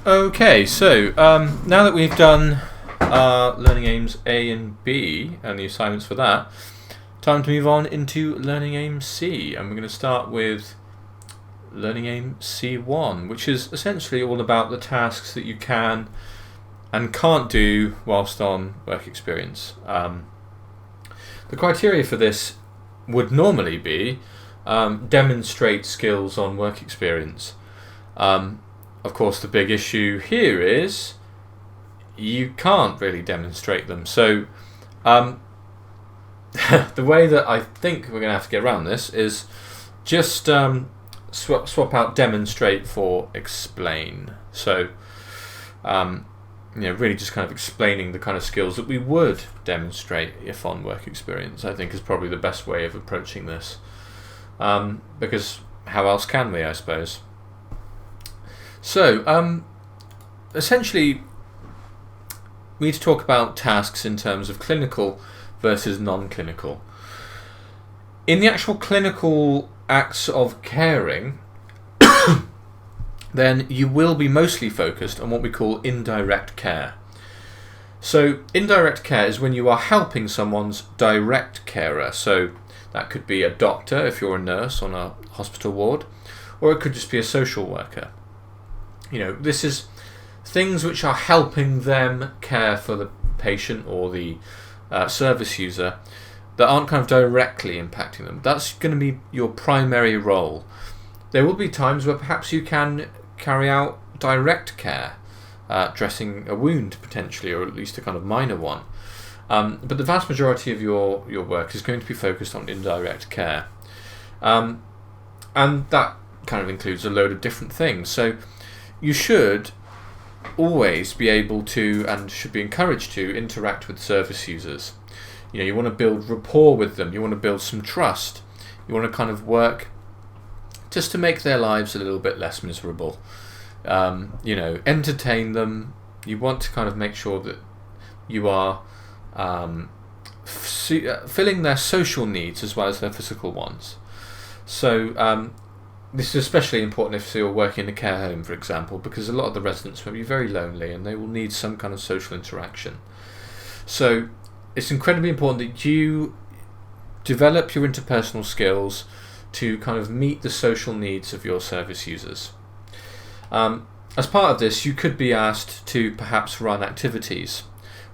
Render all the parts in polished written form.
Okay, so now that we've done Learning Aims A and B and the assignments for that, time to move on into Learning Aim C, and we're going to start with Learning Aim C1, which is essentially all about the tasks that you can and can't do whilst on work experience. The criteria for this would normally be demonstrate skills on work experience. Of course, the big issue here is you can't really demonstrate them. So the way that I think we're going to have to get around this is just swap out demonstrate for explain. So really just kind of explaining the kind of skills that we would demonstrate if on work experience, I think, is probably the best way of approaching this. Because how else can we, I suppose? So, essentially, we need to talk about tasks in terms of clinical versus non-clinical. In the actual clinical acts of caring, then you will be mostly focused on what we call indirect care. So, indirect care is when you are helping someone's direct carer. So, that could be a doctor if you're a nurse on a hospital ward, or it could just be a social worker. This is things which are helping them care for the patient or the service user that aren't kind of directly impacting them. That's going to be your primary role. There will be times where perhaps you can carry out direct care, dressing a wound potentially, or at least a kind of minor one. But the vast majority of your work is going to be focused on indirect care. And that kind of includes a load of different things. So you should always be able to, and should be encouraged to, interact with service users. You want to build rapport with them. You want to build some trust. You want to kind of work just to make their lives a little bit less miserable. Entertain them. You want to kind of make sure that you are filling their social needs as well as their physical ones. So this is especially important if you're working in a care home, for example, because a lot of the residents will be very lonely and they will need some kind of social interaction. So it's incredibly important that you develop your interpersonal skills to kind of meet the social needs of your service users. As part of this, you could be asked to perhaps run activities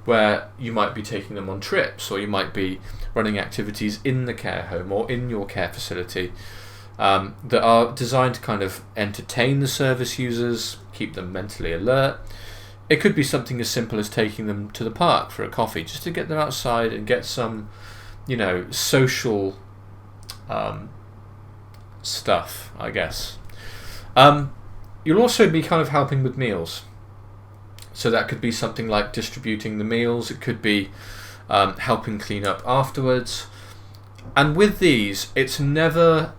where you might be taking them on trips, or you might be running activities in the care home or in your care facility that are designed to kind of entertain the service users, keep them mentally alert. It could be something as simple as taking them to the park for a coffee, just to get them outside and get some, social stuff, I guess. You'll also be kind of helping with meals. So that could be something like distributing the meals. It could be helping clean up afterwards. And with these, it's never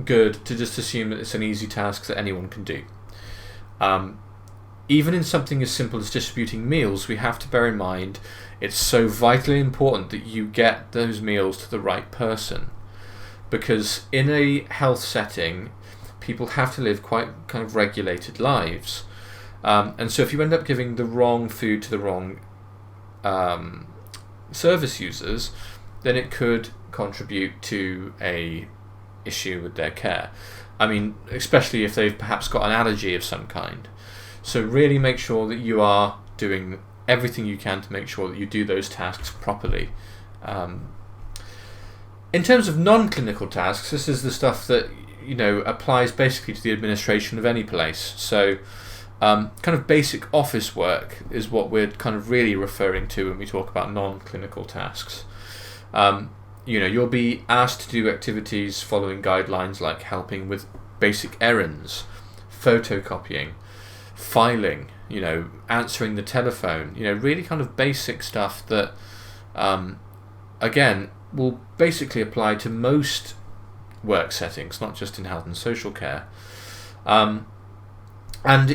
good to just assume that it's an easy task that anyone can do. Even in something as simple as distributing meals, we have to bear in mind it's so vitally important that you get those meals to the right person. Because in a health setting, people have to live quite kind of regulated lives. And so if you end up giving the wrong food to the wrong service users, then it could contribute to a issue with their care. I mean, especially if they've perhaps got an allergy of some kind. So really make sure that you are doing everything you can to make sure that you do those tasks properly. In terms of non-clinical tasks, this is the stuff that applies basically to the administration of any place. So kind of basic office work is what we're kind of really referring to when we talk about non-clinical tasks. You'll be asked to do activities following guidelines like helping with basic errands, photocopying, filing, answering the telephone, really kind of basic stuff that, again, will basically apply to most work settings, not just in health and social care. And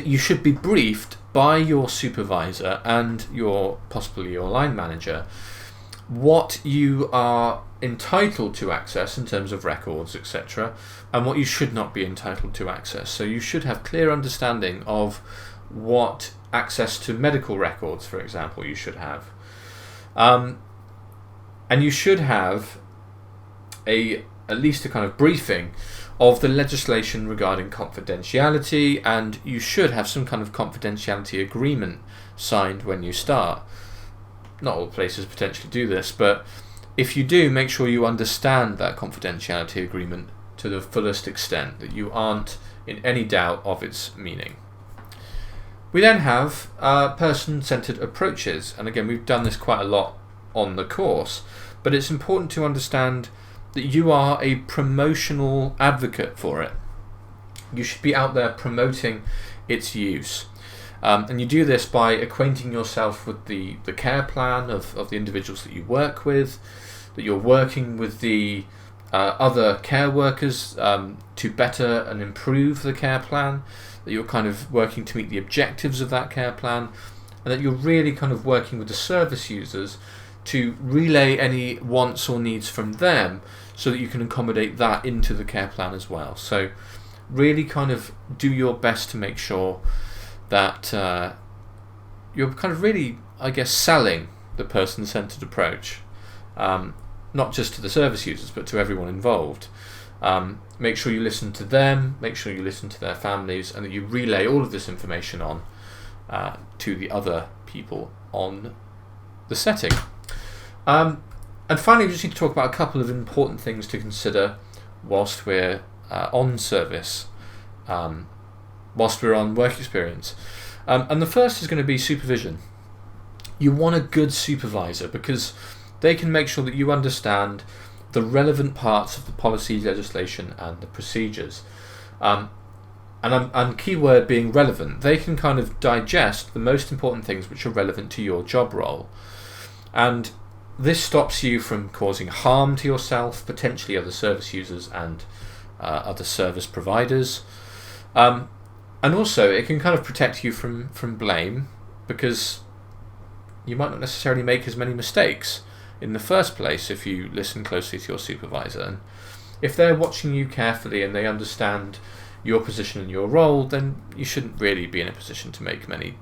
you should be briefed by your supervisor and possibly your line manager what you are entitled to access in terms of records, etc., and what you should not be entitled to access. So you should have clear understanding of what access to medical records, for example, you should have. And you should have at least a kind of briefing of the legislation regarding confidentiality, and you should have some kind of confidentiality agreement signed when you start. Not all places potentially do this, but if you do, make sure you understand that confidentiality agreement to the fullest extent, that you aren't in any doubt of its meaning. We then have person-centered approaches, and again, we've done this quite a lot on the course, but it's important to understand that you are a promotional advocate for it. You should be out there promoting its use. And you do this by acquainting yourself with the care plan of the individuals that you work with, that you're working with the other care workers to better and improve the care plan, that you're kind of working to meet the objectives of that care plan, and that you're really kind of working with the service users to relay any wants or needs from them so that you can accommodate that into the care plan as well. So really kind of do your best to make sure that you're kind of really, I guess, selling the person-centered approach, not just to the service users but to everyone involved. Make sure you listen to them, make sure you listen to their families, and that you relay all of this information on to the other people on the setting. And finally, we just need to talk about a couple of important things to consider whilst we're on service, whilst we're on work experience. And the first is going to be supervision. You want a good supervisor because they can make sure that you understand the relevant parts of the policy, legislation, and the procedures. And key word being relevant, they can kind of digest the most important things which are relevant to your job role. And this stops you from causing harm to yourself, potentially other service users and other service providers. And also it can kind of protect you from blame, because you might not necessarily make as many mistakes in the first place if you listen closely to your supervisor. And if they're watching you carefully and they understand your position and your role, then you shouldn't really be in a position to make many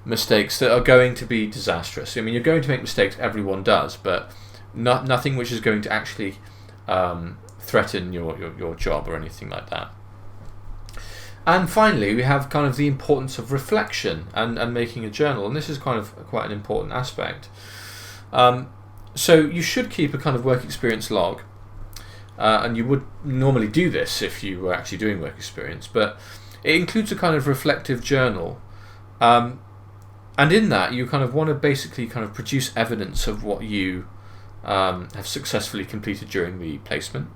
mistakes that are going to be disastrous. I mean, you're going to make mistakes, everyone does, but nothing which is going to actually threaten your job or anything like that. And finally, we have kind of the importance of reflection and making a journal, and this is kind of quite an important aspect. So you should keep a kind of work experience log, and you would normally do this if you were actually doing work experience, but it includes a kind of reflective journal. And in that, you kind of want to basically kind of produce evidence of what you have successfully completed during the placement.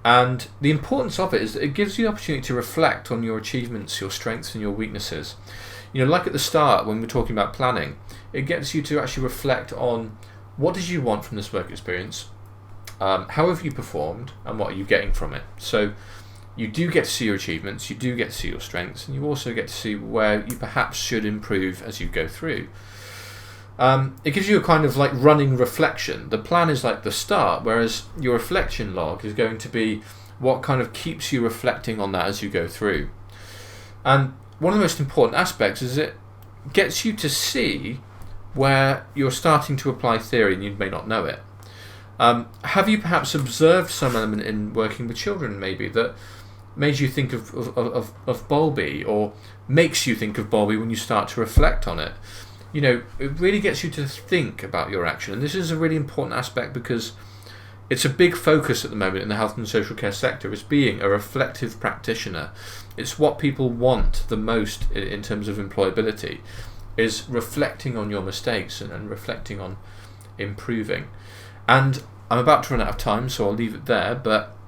And the importance of it is that it gives you the opportunity to reflect on your achievements, your strengths and your weaknesses. You know, like at the start when we're talking about planning, it gets you to actually reflect on what did you want from this work experience, how have you performed, and what are you getting from it. So you do get to see your achievements, you do get to see your strengths, and you also get to see where you perhaps should improve as you go through. It gives you a kind of like running reflection. The plan is like the start, whereas your reflection log is going to be what kind of keeps you reflecting on that as you go through. And one of the most important aspects is it gets you to see where you're starting to apply theory and you may not know it. Have you perhaps observed some element in working with children maybe that made you think of Bowlby, or makes you think of Bowlby when you start to reflect on it? You know, it really gets you to think about your action, and this is a really important aspect because it's a big focus at the moment in the health and social care sector, is being a reflective practitioner. It's what people want the most in terms of employability, is reflecting on your mistakes and reflecting on improving. And I'm about to run out of time, so I'll leave it there, but